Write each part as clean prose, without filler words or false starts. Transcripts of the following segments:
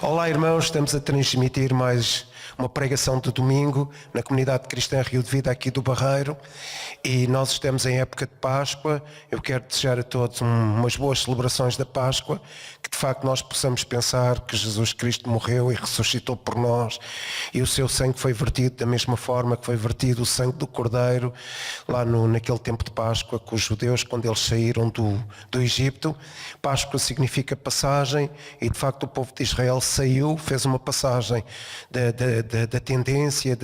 Olá, irmãos, estamos a transmitir mais uma pregação de domingo na comunidade cristã Rio de Vida aqui do Barreiro e nós estamos em época de Páscoa. Eu quero desejar a todos umas boas celebrações da Páscoa, que de facto nós possamos pensar que Jesus Cristo morreu e ressuscitou por nós e o seu sangue foi vertido da mesma forma que foi vertido o sangue do Cordeiro lá naquele tempo de Páscoa com os judeus quando eles saíram do Egito. Páscoa significa passagem e de facto o povo de Israel saiu, fez uma passagem da tendência,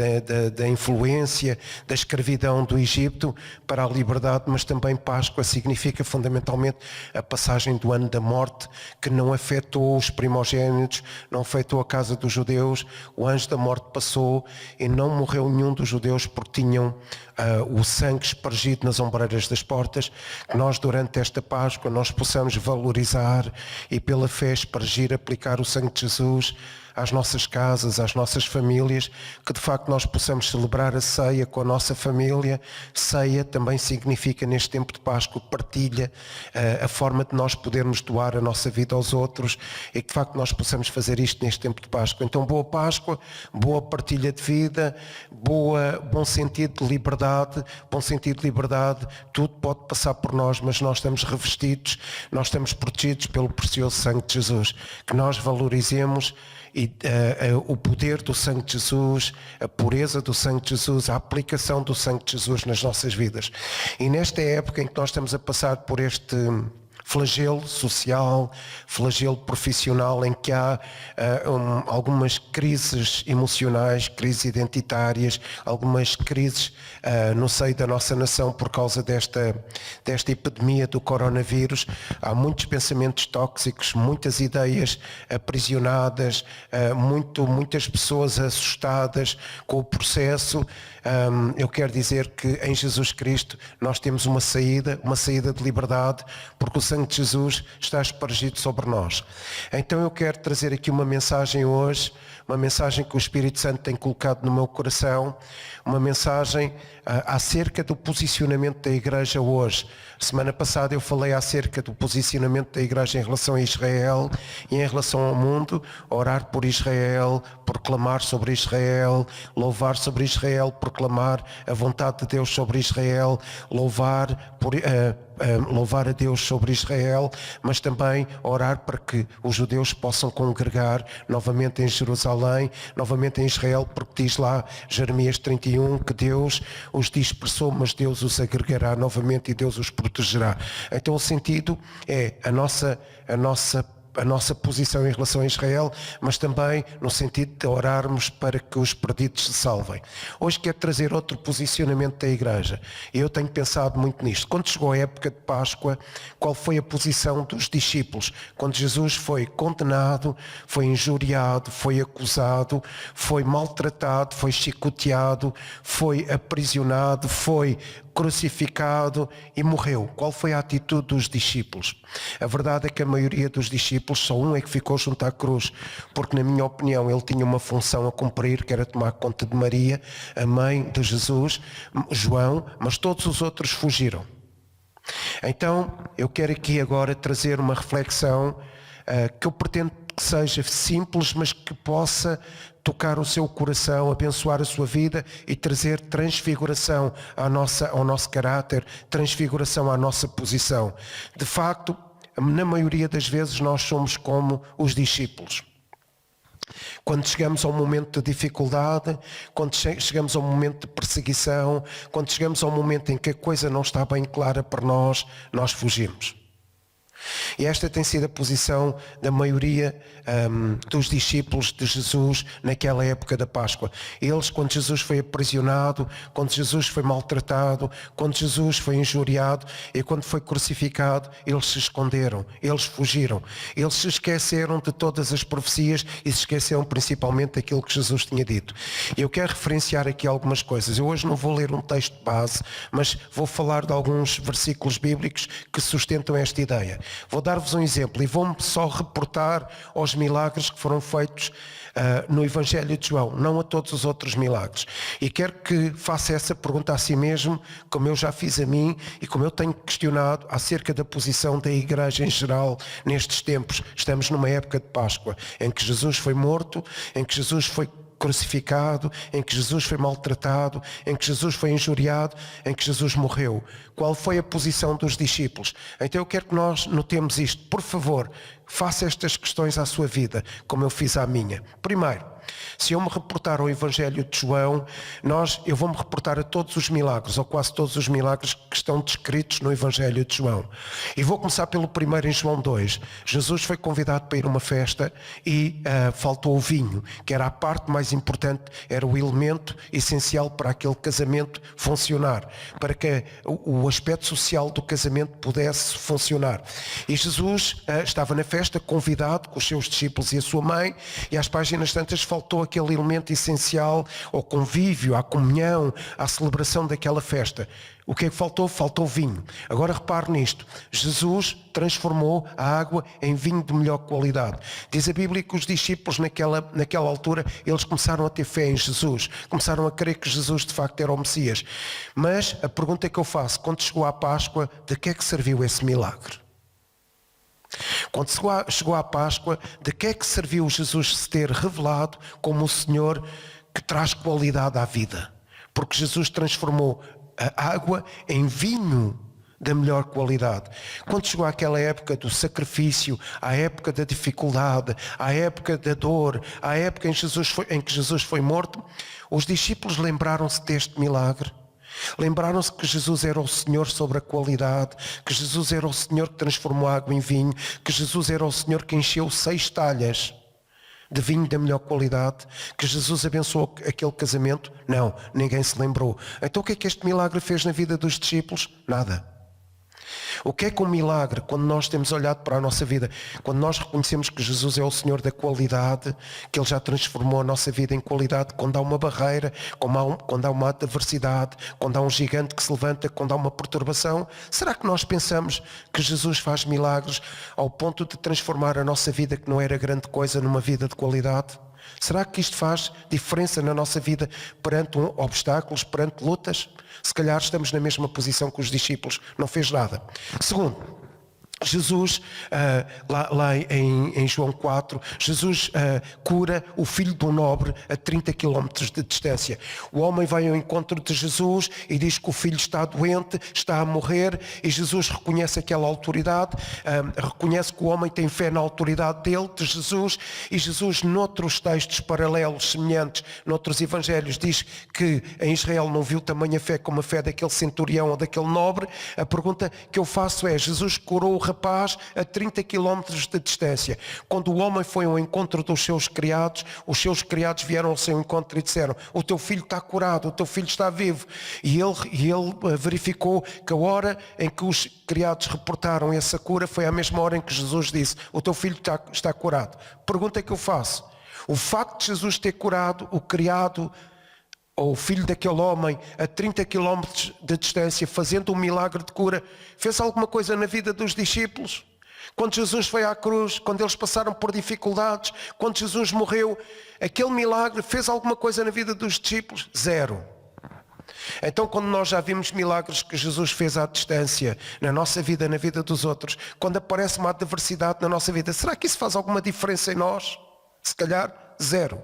da influência, da escravidão do Egito para a liberdade, mas também Páscoa significa fundamentalmente a passagem do ano da morte, que não afetou os primogênitos, não afetou a casa dos judeus. O anjo da morte passou e não morreu nenhum dos judeus porque tinham o sangue espargido nas ombreiras das portas. Que nós durante esta Páscoa nós possamos valorizar e pela fé espargir, aplicar o sangue de Jesus às nossas casas, às nossas famílias, que de facto nós possamos celebrar a ceia com a nossa família. Ceia também significa neste tempo de Páscoa partilha, a forma de nós podermos doar a nossa vida aos outros e que de facto nós possamos fazer isto neste tempo de Páscoa. Então boa Páscoa, boa partilha de vida, bom sentido de liberdade, tudo pode passar por nós, mas nós estamos revestidos, nós estamos protegidos pelo precioso sangue de Jesus, que nós valorizemos e o poder do sangue de Jesus, a pureza do sangue de Jesus, a aplicação do sangue de Jesus nas nossas vidas. E nesta época em que nós estamos a passar por este flagelo social, flagelo profissional, em que há algumas crises emocionais, crises identitárias, algumas crises no seio da nossa nação por causa desta epidemia do coronavírus. Há muitos pensamentos tóxicos, muitas ideias aprisionadas, muitas pessoas assustadas com o processo. Eu quero dizer que em Jesus Cristo nós temos uma saída de liberdade, porque o sangue de Jesus está espargido sobre nós. Então eu quero trazer aqui uma mensagem hoje, uma mensagem que o Espírito Santo tem colocado no meu coração, uma mensagem acerca do posicionamento da Igreja hoje. Semana passada eu falei acerca do posicionamento da Igreja em relação a Israel e em relação ao mundo, orar por Israel, proclamar sobre Israel, louvar sobre Israel, proclamar a vontade de Deus sobre Israel, louvar a Deus sobre Israel, mas também orar para que os judeus possam congregar novamente em Jerusalém, novamente em Israel, porque diz lá Jeremias 31 que Deus os dispersou, mas Deus os agregará novamente e Deus os protegerá. Então o sentido é a nossa posição em relação a Israel, mas também no sentido de orarmos para que os perdidos se salvem. Hoje quero trazer outro posicionamento da Igreja. Eu tenho pensado muito nisto. Quando chegou a época de Páscoa, qual foi a posição dos discípulos? Quando Jesus foi condenado, foi injuriado, foi acusado, foi maltratado, foi chicoteado, foi aprisionado, foi crucificado e morreu. Qual foi a atitude dos discípulos? A verdade é que a maioria dos discípulos, só um é que ficou junto à cruz, porque na minha opinião ele tinha uma função a cumprir, que era tomar conta de Maria, a mãe de Jesus, João, mas todos os outros fugiram. Então eu quero aqui agora trazer uma reflexão que eu pretendo que seja simples, mas que possa tocar o seu coração, abençoar a sua vida e trazer transfiguração ao nosso caráter, transfiguração à nossa posição. De facto, na maioria das vezes nós somos como os discípulos. Quando chegamos a um momento de dificuldade, quando chegamos a um momento de perseguição, quando chegamos a um momento em que a coisa não está bem clara para nós, nós fugimos. E esta tem sido a posição da maioria dos discípulos de Jesus naquela época da Páscoa. Eles, quando Jesus foi aprisionado, quando Jesus foi maltratado, quando Jesus foi injuriado e quando foi crucificado, eles se esconderam, eles fugiram. Eles se esqueceram de todas as profecias e se esqueceram principalmente daquilo que Jesus tinha dito. Eu quero referenciar aqui algumas coisas. Eu hoje não vou ler um texto de base, mas vou falar de alguns versículos bíblicos que sustentam esta ideia. Vou dar-vos um exemplo e vou-me só reportar aos milagres que foram feitos no Evangelho de João, não a todos os outros milagres. E quero que faça essa pergunta a si mesmo, como eu já fiz a mim e como eu tenho questionado acerca da posição da Igreja em geral nestes tempos. Estamos numa época de Páscoa, em que Jesus foi morto, em que Jesus foi crucificado, em que Jesus foi maltratado, em que Jesus foi injuriado, em que Jesus morreu. Qual foi a posição dos discípulos? Então eu quero que nós notemos isto. Por favor, faça estas questões à sua vida, como eu fiz à minha. Primeiro, se eu me reportar ao Evangelho de João, eu vou-me reportar a todos os milagres, ou quase todos os milagres que estão descritos no Evangelho de João. E vou começar pelo primeiro em João 2. Jesus foi convidado para ir a uma festa e faltou o vinho, que era a parte mais importante, era o elemento essencial para aquele casamento funcionar, para que o aspecto social do casamento pudesse funcionar. E Jesus estava na festa, convidado com os seus discípulos e a sua mãe, e às páginas tantas faltou aquele elemento essencial ao convívio, à comunhão, à celebração daquela festa. O que é que faltou? Faltou vinho. Agora repare nisto. Jesus transformou a água em vinho de melhor qualidade. Diz a Bíblia que os discípulos naquela altura, eles começaram a ter fé em Jesus. Começaram a crer que Jesus de facto era o Messias. Mas a pergunta que eu faço, quando chegou à Páscoa, de que é que serviu esse milagre? Quando chegou à Páscoa, de que é que serviu Jesus se ter revelado como o Senhor que traz qualidade à vida? Porque Jesus transformou a água em vinho da melhor qualidade. Quando chegou àquela época do sacrifício, à época da dificuldade, à época da dor, à época em que Jesus foi morto, os discípulos lembraram-se deste milagre. Lembraram-se que Jesus era o Senhor sobre a qualidade, que Jesus era o Senhor que transformou a água em vinho, que Jesus era o Senhor que encheu 6 talhas de vinho da melhor qualidade, que Jesus abençoou aquele casamento? Não, ninguém se lembrou. Então o que é que este milagre fez na vida dos discípulos? Nada. O que é que um milagre, quando nós temos olhado para a nossa vida, quando nós reconhecemos que Jesus é o Senhor da qualidade, que Ele já transformou a nossa vida em qualidade, quando há uma barreira, quando há uma adversidade, quando há um gigante que se levanta, quando há uma perturbação, será que nós pensamos que Jesus faz milagres ao ponto de transformar a nossa vida, que não era grande coisa, numa vida de qualidade? Será que isto faz diferença na nossa vida perante obstáculos, perante lutas? Se calhar estamos na mesma posição que os discípulos, não fez nada. Segundo, Jesus, lá em João 4, Jesus cura o filho do nobre a 30 km de distância. O homem vai ao encontro de Jesus e diz que o filho está doente, está a morrer, e Jesus reconhece aquela autoridade, reconhece que o homem tem fé na autoridade dele, de Jesus, e Jesus, noutros textos paralelos, semelhantes, noutros evangelhos, diz que em Israel não viu tamanha fé como a fé daquele centurião ou daquele nobre. A pergunta que eu faço é, Jesus curou o rapaz a 30 km de distância. Quando o homem foi ao encontro dos seus criados, os seus criados vieram ao seu encontro e disseram: o teu filho está curado, o teu filho está vivo. E ele verificou que a hora em que os criados reportaram essa cura foi a mesma hora em que Jesus disse: o teu filho está curado. Pergunta que eu faço: o facto de Jesus ter curado o criado ou o filho daquele homem a 30 km de distância, fazendo um milagre de cura, fez alguma coisa na vida dos discípulos? Quando Jesus foi à cruz, quando eles passaram por dificuldades, quando Jesus morreu, aquele milagre fez alguma coisa na vida dos discípulos? Zero. Então, quando nós já vimos milagres que Jesus fez à distância, na nossa vida, na vida dos outros, quando aparece uma adversidade na nossa vida, será que isso faz alguma diferença em nós? Se calhar, zero.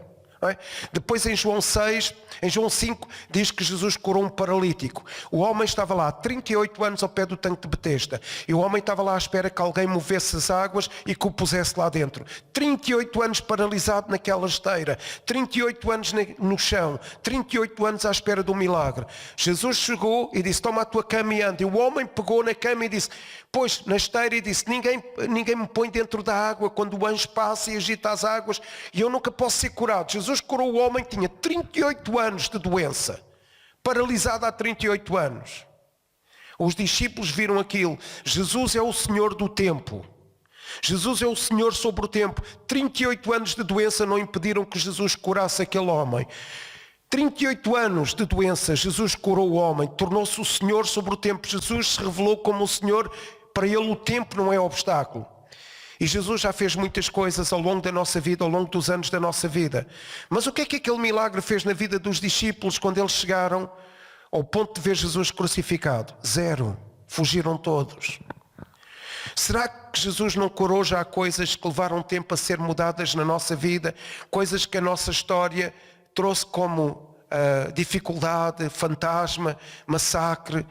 Depois em João 6, em João 5 diz que Jesus curou um paralítico. O homem estava lá há 38 anos ao pé do tanque de Betesda, e o homem estava lá à espera que alguém movesse as águas e que o pusesse lá dentro. 38 anos paralisado naquela esteira, 38 anos no chão, 38 anos à espera do milagre. Jesus chegou e disse: toma a tua cama e anda. E o homem pegou na cama e disse, pôs na esteira e disse: ninguém me põe dentro da água quando o anjo passa e agita as águas, e eu nunca posso ser curado. Jesus curou o homem que tinha 38 anos de doença, paralisado há 38 anos. Os discípulos viram aquilo. Jesus é o Senhor do tempo. Jesus é o Senhor sobre o tempo. 38 anos de doença não impediram que Jesus curasse aquele homem. 38 anos de doença, Jesus curou o homem, tornou-se o Senhor sobre o tempo. Jesus se revelou como o Senhor Para Ele o tempo não é obstáculo. E Jesus já fez muitas coisas ao longo da nossa vida, ao longo dos anos da nossa vida. Mas o que é que aquele milagre fez na vida dos discípulos quando eles chegaram ao ponto de ver Jesus crucificado? Zero. Fugiram todos. Será que Jesus não curou já coisas que levaram tempo a ser mudadas na nossa vida? Coisas que a nossa história trouxe como dificuldade, fantasma, massacre,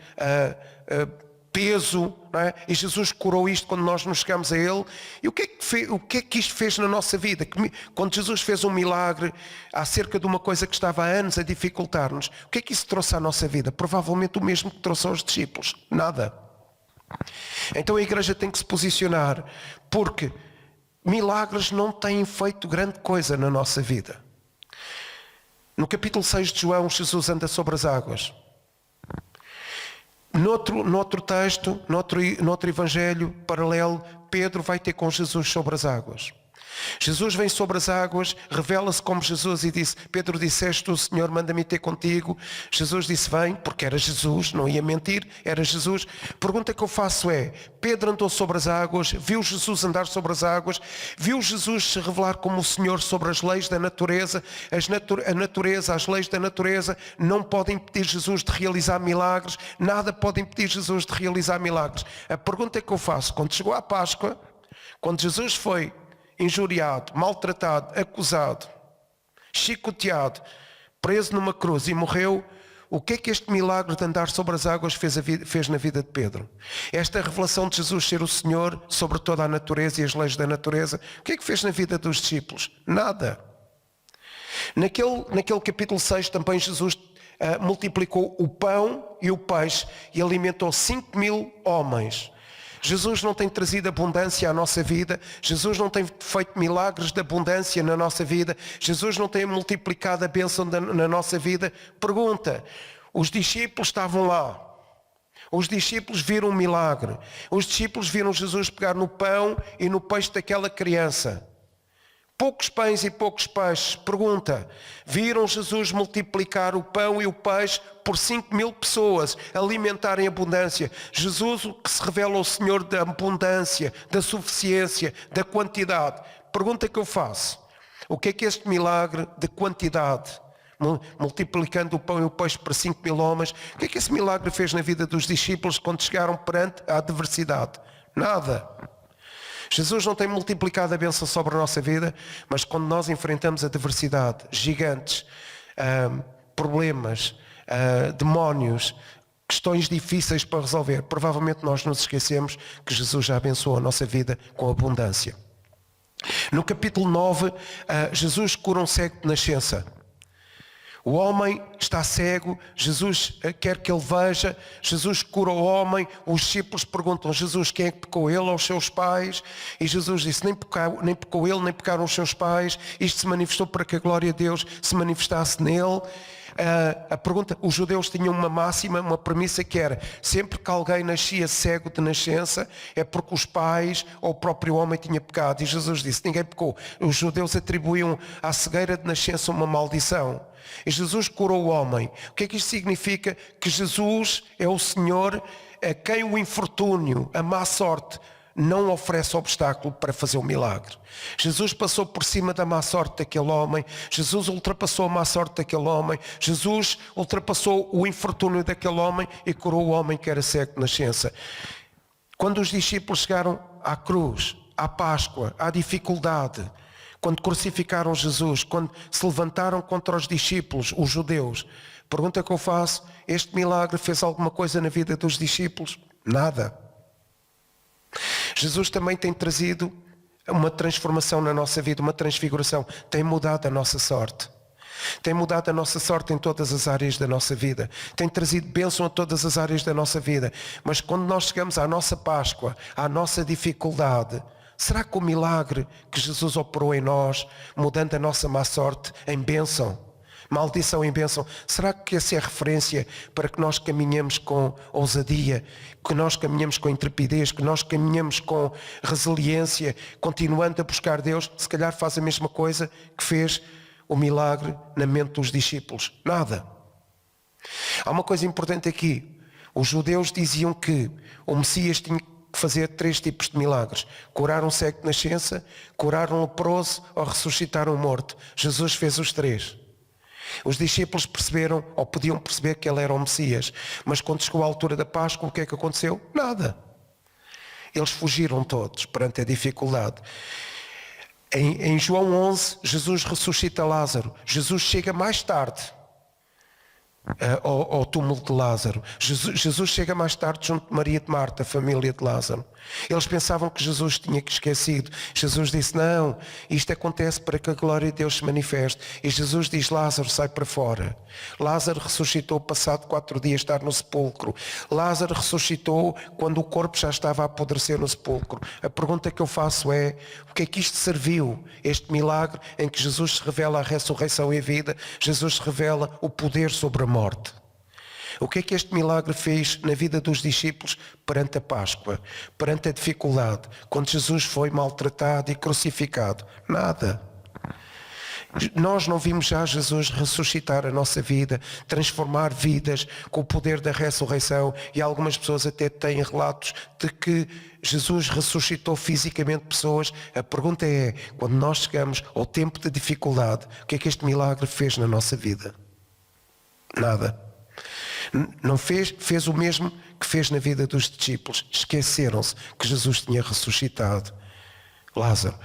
peso, não é? E Jesus curou isto quando nós nos chegamos a Ele. E o que é que isto fez na nossa vida? Quando Jesus fez um milagre acerca de uma coisa que estava há anos a dificultar-nos, o que é que isso trouxe à nossa vida? Provavelmente o mesmo que trouxe aos discípulos. Nada. Então a igreja tem que se posicionar, porque milagres não têm feito grande coisa na nossa vida. No capítulo 6 de João, Jesus anda sobre as águas. Noutro texto, noutro evangelho paralelo, Pedro vai ter com Jesus sobre as águas. Jesus vem sobre as águas, revela-se como Jesus e disse: Pedro, disseste, o Senhor manda-me ter contigo. Jesus disse: vem, porque era Jesus, não ia mentir, era Jesus. Pergunta que eu faço é: Pedro andou sobre as águas, viu Jesus andar sobre as águas, viu Jesus se revelar como o Senhor sobre as leis da natureza. As leis da natureza não podem impedir Jesus de realizar milagres, nada pode impedir Jesus de realizar milagres. A pergunta que eu faço: quando chegou à Páscoa, quando Jesus foi injuriado, maltratado, acusado, chicoteado, preso numa cruz e morreu, o que é que este milagre de andar sobre as águas fez na vida de Pedro? Esta revelação de Jesus ser o Senhor sobre toda a natureza e as leis da natureza, o que é que fez na vida dos discípulos? Nada. Naquele capítulo 6 também Jesus multiplicou o pão e o peixe e alimentou 5.000 homens. Jesus não tem trazido abundância à nossa vida. Jesus não tem feito milagres de abundância na nossa vida. Jesus não tem multiplicado a bênção na nossa vida. Pergunta: os discípulos estavam lá. Os discípulos viram um milagre. Os discípulos viram Jesus pegar no pão e no peixe daquela criança. Poucos pães e poucos peixes. Pergunta: viram Jesus multiplicar o pão e o peixe por 5.000 pessoas, alimentar em abundância. Jesus, o que se revela ao Senhor da abundância, da suficiência, da quantidade. Pergunta que eu faço: o que é que este milagre de quantidade, multiplicando o pão e o peixe por 5.000 homens, o que é que esse milagre fez na vida dos discípulos quando chegaram perante a adversidade? Nada. Jesus não tem multiplicado a bênção sobre a nossa vida, mas quando nós enfrentamos adversidade, gigantes, problemas, demónios, questões difíceis para resolver, provavelmente nós nos esquecemos que Jesus já abençoou a nossa vida com abundância. No capítulo 9, Jesus cura um cego de nascença. O homem está cego, Jesus quer que ele veja, Jesus cura o homem, os discípulos perguntam: Jesus, quem é que pecou, ele ou os seus pais? E Jesus disse: nem pecou ele, nem pecaram os seus pais, isto se manifestou para que a glória de Deus se manifestasse nele. A pergunta: os judeus tinham uma máxima, uma premissa que era: sempre que alguém nascia cego de nascença é porque os pais ou o próprio homem tinha pecado. E Jesus disse: ninguém pecou. Os judeus atribuíam à cegueira de nascença uma maldição. E Jesus curou o homem. O que é que isto significa? Que Jesus é o Senhor a quem o infortúnio, a má sorte, não oferece obstáculo para fazer o milagre. Jesus passou por cima da má sorte daquele homem. Jesus ultrapassou a má sorte daquele homem. Jesus ultrapassou o infortúnio daquele homem e curou o homem que era cego de nascença. Quando os discípulos chegaram à cruz, à Páscoa, à dificuldade, quando crucificaram Jesus, quando se levantaram contra os discípulos, os judeus, pergunta que eu faço: este milagre fez alguma coisa na vida dos discípulos? Nada. Jesus também tem trazido uma transformação na nossa vida, uma transfiguração. Tem mudado a nossa sorte. Tem mudado a nossa sorte em todas as áreas da nossa vida. Tem trazido bênção a todas as áreas da nossa vida. Mas quando nós chegamos à nossa Páscoa, à nossa dificuldade, será que o milagre que Jesus operou em nós, mudando a nossa má sorte em bênção, maldição em bênção, será que essa é a referência para que nós caminhemos com ousadia, que nós caminhemos com intrepidez, que nós caminhemos com resiliência, continuando a buscar Deus? Se calhar faz a mesma coisa que fez o milagre na mente dos discípulos. Nada. Há uma coisa importante aqui. Os judeus diziam que o Messias tinha fazer 3 tipos de milagres: curar um cego de nascença, curar um leproso ou ressuscitar um morto. Jesus fez os 3. Os discípulos perceberam, ou podiam perceber, que ele era o Messias, mas quando chegou à altura da Páscoa, o que é que aconteceu? Nada. Eles fugiram todos perante a dificuldade. Em João 11, Jesus ressuscita Lázaro. Jesus chega mais tarde ao túmulo de Lázaro. Jesus chega mais tarde junto de Maria de Marta, a família de Lázaro. Eles pensavam que Jesus tinha esquecido. Jesus disse: não, isto acontece para que a glória de Deus se manifeste. E Jesus diz: Lázaro, sai para fora. Lázaro ressuscitou passado 4 dias de estar no sepulcro. Lázaro ressuscitou quando o corpo já estava a apodrecer no sepulcro. A pergunta que eu faço é: o que é que isto serviu? Este milagre em que Jesus se revela a ressurreição e a vida, Jesus se revela o poder sobre a morte. O que é que este milagre fez na vida dos discípulos perante a Páscoa, perante a dificuldade, quando Jesus foi maltratado e crucificado? Nada. Nós não vimos já Jesus ressuscitar a nossa vida, transformar vidas com o poder da ressurreição, e algumas pessoas até têm relatos de que Jesus ressuscitou fisicamente pessoas. A pergunta é: quando nós chegamos ao tempo de dificuldade, o que é que este milagre fez na nossa vida? Nada. Não fez o mesmo que fez na vida dos discípulos. Esqueceram-se que Jesus tinha ressuscitado Lázaro.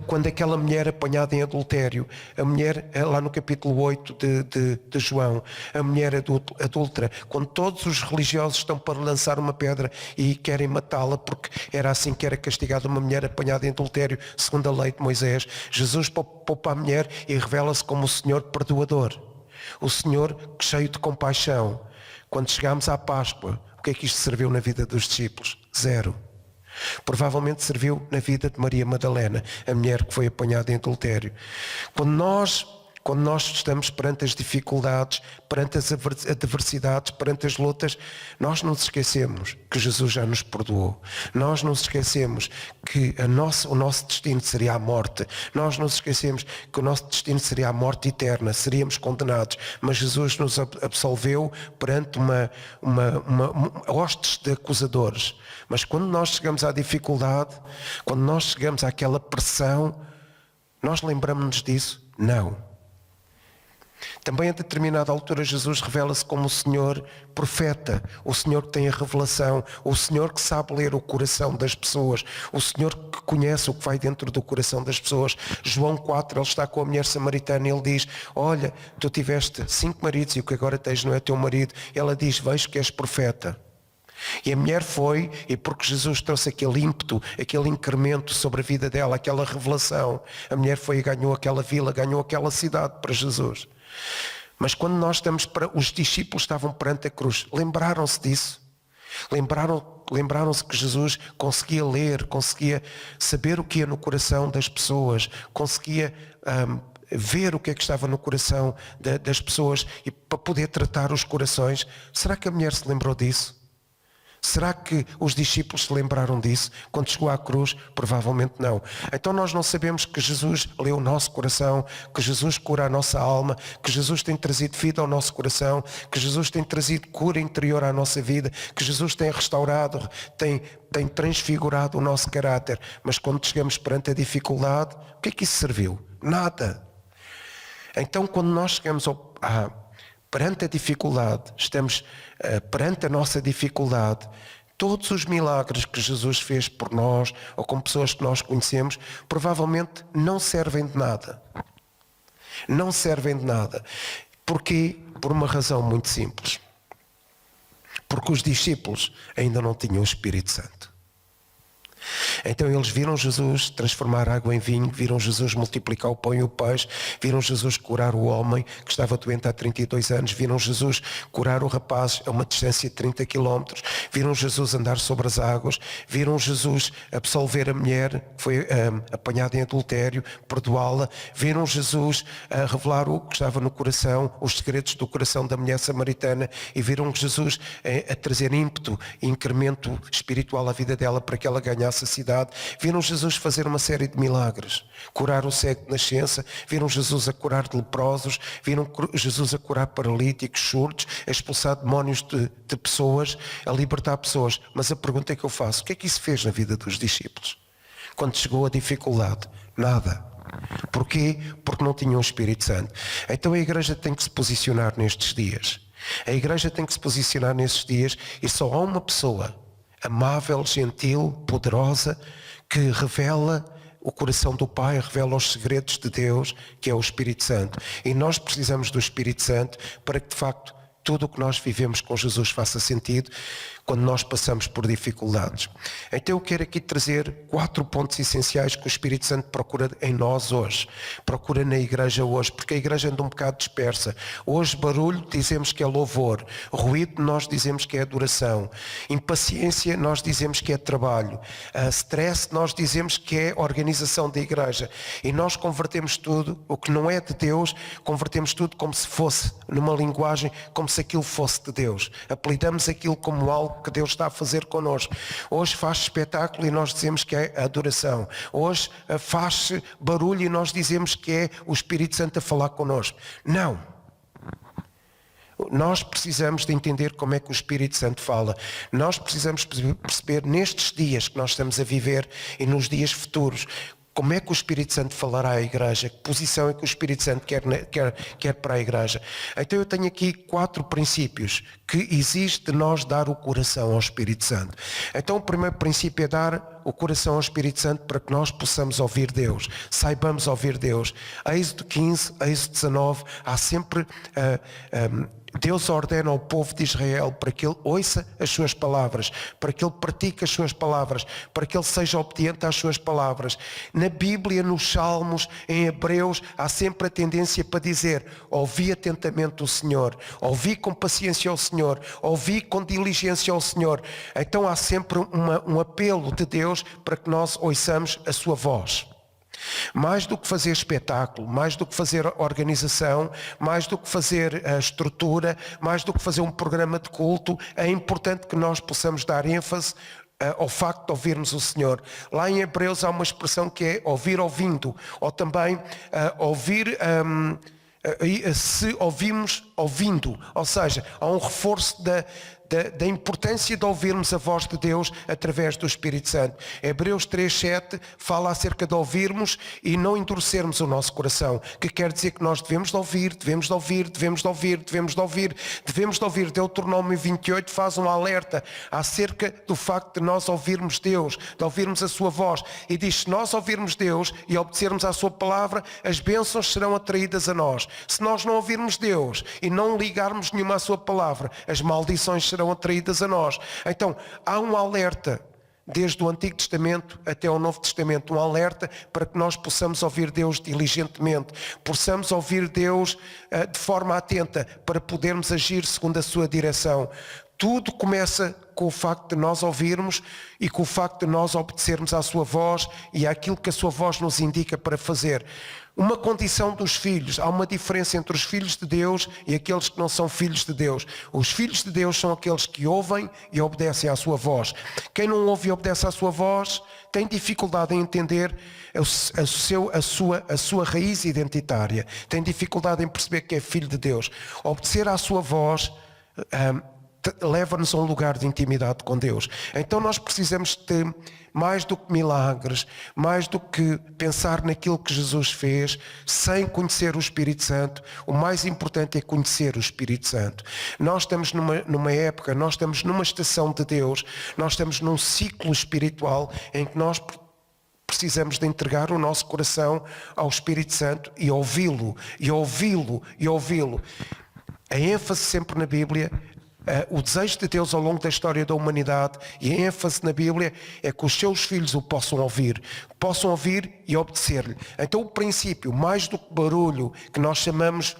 Quando aquela mulher apanhada em adultério, a mulher, lá no capítulo 8 de João, a mulher adúltera, quando todos os religiosos estão para lançar uma pedra e querem matá-la, porque era assim que era castigada uma mulher apanhada em adultério, segundo a lei de Moisés, Jesus poupa a mulher e revela-se como o Senhor perdoador, o Senhor cheio de compaixão. Quando chegámos à Páscoa, o que é que isto serviu na vida dos discípulos? Zero. Provavelmente serviu na vida de Maria Madalena, a mulher que foi apanhada em adultério. Quando nós estamos perante as dificuldades, perante as adversidades, perante as lutas, nós não nos esquecemos que Jesus já nos perdoou. Nós não nos esquecemos que o nosso destino seria a morte. Nós não nos esquecemos que o nosso destino seria a morte eterna, seríamos condenados. Mas Jesus nos absolveu perante uma hostes de acusadores. Mas quando nós chegamos à dificuldade, quando nós chegamos àquela pressão, nós lembramos-nos disso? Não. Também a determinada altura Jesus revela-se como o Senhor profeta, o Senhor que tem a revelação, o Senhor que sabe ler o coração das pessoas, o Senhor que conhece o que vai dentro do coração das pessoas. João 4, ele está com a mulher samaritana e ele diz: olha, tu tiveste 5 maridos e o que agora tens não é teu marido. Ela diz: vejo que és profeta. E a mulher foi, e porque Jesus trouxe aquele ímpeto, aquele incremento sobre a vida dela, aquela revelação, a mulher foi e ganhou aquela vila, ganhou aquela cidade para Jesus. Mas quando nós estamos os discípulos estavam perante a cruz, lembraram-se disso? Lembraram-se que Jesus conseguia ler, conseguia saber o que ia no coração das pessoas, conseguia ver o que é que estava no coração das pessoas e para poder tratar os corações. Será que a mulher se lembrou disso? Será que os discípulos se lembraram disso quando chegou à cruz? Provavelmente não. Então nós não sabemos que Jesus lê o nosso coração, que Jesus cura a nossa alma, que Jesus tem trazido vida ao nosso coração, que Jesus tem trazido cura interior à nossa vida, que Jesus tem restaurado, tem transfigurado o nosso caráter. Mas quando chegamos perante a dificuldade, o que é que isso serviu? Nada. Então quando nós chegamos perante a dificuldade, estamos perante a nossa dificuldade, todos os milagres que Jesus fez por nós, ou com pessoas que nós conhecemos, provavelmente não servem de nada. Não servem de nada. Porquê? Por uma razão muito simples. Porque os discípulos ainda não tinham o Espírito Santo. Então eles viram Jesus transformar água em vinho, viram Jesus multiplicar o pão e o peixe, viram Jesus curar o homem que estava doente há 32 anos, viram Jesus curar o rapaz a uma distância de 30 quilómetros, viram Jesus andar sobre as águas, viram Jesus absolver a mulher que foi apanhada em adultério, perdoá-la, viram Jesus revelar o que estava no coração, os segredos do coração da mulher samaritana, e viram Jesus a trazer ímpeto e incremento espiritual à vida dela para que ela ganhasse a cidade cidade, viram Jesus fazer uma série de milagres. Curar o cego de nascença, viram Jesus a curar de leprosos, viram Jesus a curar paralíticos, surdos, a expulsar demónios de pessoas, a libertar pessoas. Mas a pergunta que eu faço, o que é que isso fez na vida dos discípulos? Quando chegou a dificuldade? Nada. Porquê? Porque não tinham o Espírito Santo. Então a igreja tem que se posicionar nestes dias. A igreja tem que se posicionar nestes dias e só há uma pessoa amável, gentil, poderosa, que revela o coração do Pai, revela os segredos de Deus, que é o Espírito Santo. E nós precisamos do Espírito Santo para que, de facto, tudo o que nós vivemos com Jesus faça sentido quando nós passamos por dificuldades. Então eu quero aqui trazer 4 pontos essenciais que o Espírito Santo procura em nós hoje. Procura na igreja hoje, porque a igreja anda um bocado dispersa. Hoje barulho dizemos que é louvor, ruído nós dizemos que é adoração, impaciência nós dizemos que é trabalho, stress nós dizemos que é organização da igreja. E nós convertemos tudo, o que não é de Deus, convertemos tudo como se fosse numa linguagem, como se aquilo fosse de Deus. Apelidamos aquilo como algo que Deus está a fazer connosco. Hoje faz espetáculo e nós dizemos que é adoração. Hoje faz barulho e nós dizemos que é o Espírito Santo a falar connosco. Não. Nós precisamos de entender como é que o Espírito Santo fala. Nós precisamos perceber nestes dias que nós estamos a viver e nos dias futuros, como é que o Espírito Santo falará à igreja? Que posição é que o Espírito Santo quer para a igreja? Então eu tenho aqui 4 princípios que exige de nós dar o coração ao Espírito Santo. Então o primeiro princípio é dar o coração ao Espírito Santo para que nós possamos ouvir Deus, saibamos ouvir Deus. Êxodo 15, Êxodo 19, há sempre... Deus ordena ao povo de Israel para que ele ouça as suas palavras, para que ele pratique as suas palavras, para que ele seja obediente às suas palavras. Na Bíblia, nos Salmos, em Hebreus, há sempre a tendência para dizer: ouvi atentamente o Senhor, ouvi com paciência ao Senhor, ouvi com diligência ao Senhor. Então há sempre um apelo de Deus para que nós ouçamos a sua voz. Mais do que fazer espetáculo, mais do que fazer organização, mais do que fazer a estrutura, mais do que fazer um programa de culto, é importante que nós possamos dar ênfase ao facto de ouvirmos o Senhor. Lá em Hebreus há uma expressão que é ouvir ouvindo, ou também ouvir... se ouvimos ouvindo, ou seja, há um reforço da importância de ouvirmos a voz de Deus através do Espírito Santo. Hebreus 3:7 fala acerca de ouvirmos e não endurecermos o nosso coração, que quer dizer que nós devemos de ouvir, devemos de ouvir, devemos de ouvir, devemos de ouvir, devemos de ouvir. Deuteronômio 28 faz um alerta acerca do facto de nós ouvirmos Deus, de ouvirmos a sua voz, e diz: se nós ouvirmos Deus e obedecermos à sua palavra, as bênçãos serão atraídas a nós. Se nós não ouvirmos Deus e não ligarmos nenhuma à sua palavra, as maldições serão atraídas a nós. Então, há um alerta, desde o Antigo Testamento até o Novo Testamento, um alerta para que nós possamos ouvir Deus diligentemente, possamos ouvir Deus de forma atenta, para podermos agir segundo a sua direção. Tudo começa com o facto de nós ouvirmos e com o facto de nós obedecermos à sua voz e àquilo que a sua voz nos indica para fazer. Uma condição dos filhos, há uma diferença entre os filhos de Deus e aqueles que não são filhos de Deus. Os filhos de Deus são aqueles que ouvem e obedecem à sua voz. Quem não ouve e obedece à sua voz tem dificuldade em entender a sua raiz identitária, tem dificuldade em perceber que é filho de Deus. Obedecer à sua voz leva-nos a um lugar de intimidade com Deus. Então nós precisamos de mais do que milagres, mais do que pensar naquilo que Jesus fez, sem conhecer o Espírito Santo. O mais importante é conhecer o Espírito Santo. Nós estamos numa época, nós estamos numa estação de Deus, nós estamos num ciclo espiritual em que nós precisamos de entregar o nosso coração ao Espírito Santo e ouvi-lo, e ouvi-lo, e ouvi-lo. A ênfase sempre na Bíblia, o desejo de Deus ao longo da história da humanidade, e a ênfase na Bíblia é que os seus filhos o possam ouvir e obedecer-lhe. Então o princípio, mais do que barulho, que nós chamamos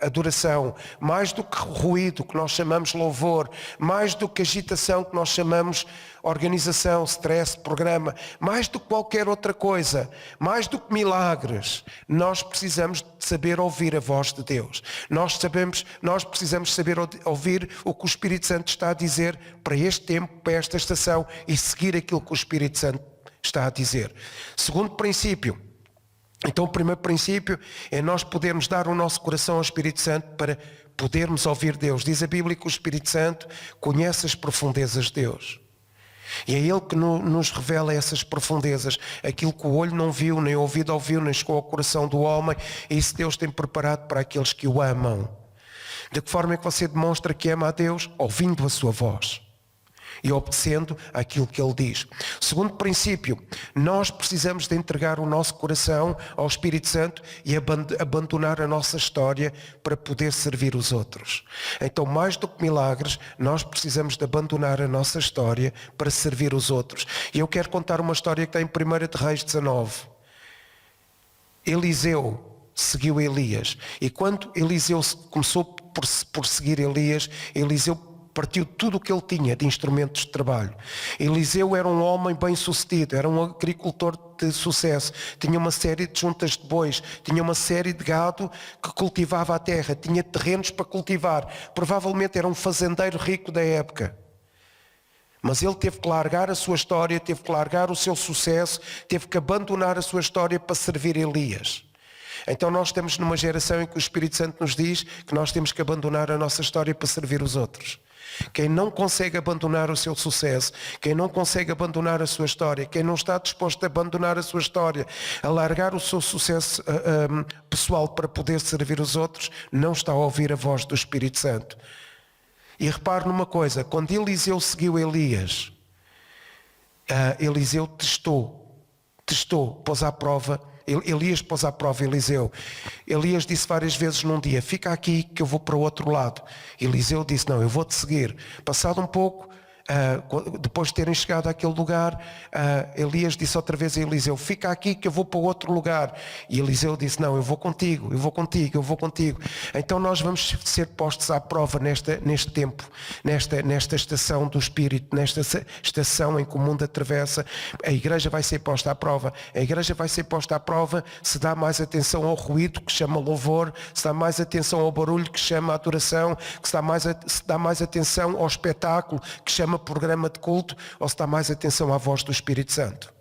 adoração, mais do que ruído, que nós chamamos louvor, mais do que agitação, que nós chamamos organização, stress, programa, mais do que qualquer outra coisa, mais do que milagres, nós precisamos de saber ouvir a voz de Deus. Nós precisamos saber ouvir o que o Espírito Santo está a dizer para este tempo, para esta estação, e seguir aquilo que o Espírito Santo está a dizer. Segundo princípio, então o primeiro princípio é nós podermos dar o nosso coração ao Espírito Santo para podermos ouvir Deus. Diz a Bíblia que o Espírito Santo conhece as profundezas de Deus. E é Ele que nos revela essas profundezas, aquilo que o olho não viu, nem o ouvido ouviu, nem chegou ao coração do homem, e isso Deus tem preparado para aqueles que o amam. De que forma é que você demonstra que ama a Deus? Ouvindo a sua voz e obedecendo àquilo que Ele diz. Segundo princípio, nós precisamos de entregar o nosso coração ao Espírito Santo e abandonar a nossa história para poder servir os outros. Então, mais do que milagres, nós precisamos de abandonar a nossa história para servir os outros. E eu quero contar uma história que está em 1 de Reis 19. Eliseu seguiu Elias. E quando Eliseu começou por seguir Elias, Eliseu partiu tudo o que ele tinha de instrumentos de trabalho. Eliseu era um homem bem-sucedido, era um agricultor de sucesso, tinha uma série de juntas de bois, tinha uma série de gado que cultivava a terra, tinha terrenos para cultivar, provavelmente era um fazendeiro rico da época. Mas ele teve que largar a sua história, teve que largar o seu sucesso, teve que abandonar a sua história para servir Elias. Então nós estamos numa geração em que o Espírito Santo nos diz que nós temos que abandonar a nossa história para servir os outros. Quem não consegue abandonar o seu sucesso, quem não consegue abandonar a sua história, quem não está disposto a abandonar a sua história, a largar o seu sucesso pessoal para poder servir os outros, não está a ouvir a voz do Espírito Santo. E repare numa coisa, quando Eliseu seguiu Elias, Eliseu testou, pôs à prova. Elias pôs à prova Eliseu. Elias disse várias vezes num dia: fica aqui que eu vou para o outro lado. Eliseu disse: não, eu vou-te seguir. Passado um pouco, depois de terem chegado àquele lugar, Elias disse outra vez a Eliseu: fica aqui que eu vou para o outro lugar. E Eliseu disse: não, eu vou contigo. Então nós vamos ser postos à prova neste tempo, nesta estação do Espírito, nesta estação em que o mundo atravessa. A igreja vai ser posta à prova. A igreja vai ser posta à prova se dá mais atenção ao ruído, que se chama louvor, se dá mais atenção ao barulho, que se chama adoração, que se dá mais atenção ao espetáculo, que se chama programa de culto, ou se dá mais atenção à voz do Espírito Santo.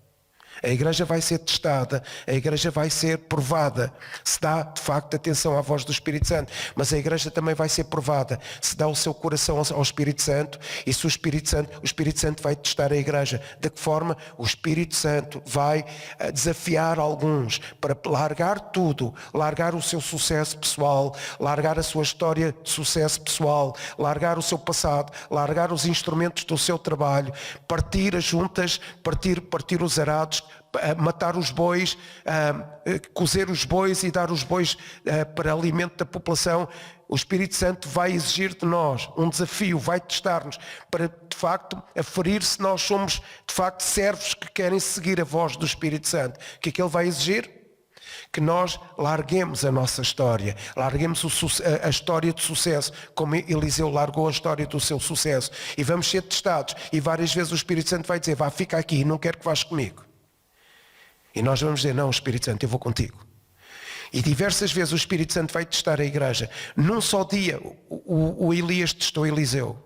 A igreja vai ser testada, a igreja vai ser provada se dá de facto atenção à voz do Espírito Santo, mas a igreja também vai ser provada se dá o seu coração ao Espírito Santo, e se o Espírito Santo vai testar a igreja. De que forma? O Espírito Santo vai desafiar alguns para largar tudo, largar o seu sucesso pessoal, largar a sua história de sucesso pessoal, largar o seu passado, largar os instrumentos do seu trabalho, partir as juntas, partir os arados, matar os bois, cozer os bois e dar os bois para alimento da população. O Espírito Santo vai exigir de nós um desafio, vai testar-nos para de facto aferir se nós somos de facto servos que querem seguir a voz do Espírito Santo. O que é que Ele vai exigir? Que nós larguemos a nossa história, larguemos a história de sucesso, como Eliseu largou a história do seu sucesso, e vamos ser testados, e várias vezes o Espírito Santo vai dizer: vá, fica aqui, não quero que vás comigo. E nós vamos dizer: não, Espírito Santo, eu vou contigo. E diversas vezes o Espírito Santo vai testar a igreja. Num só dia o Elias testou Eliseu.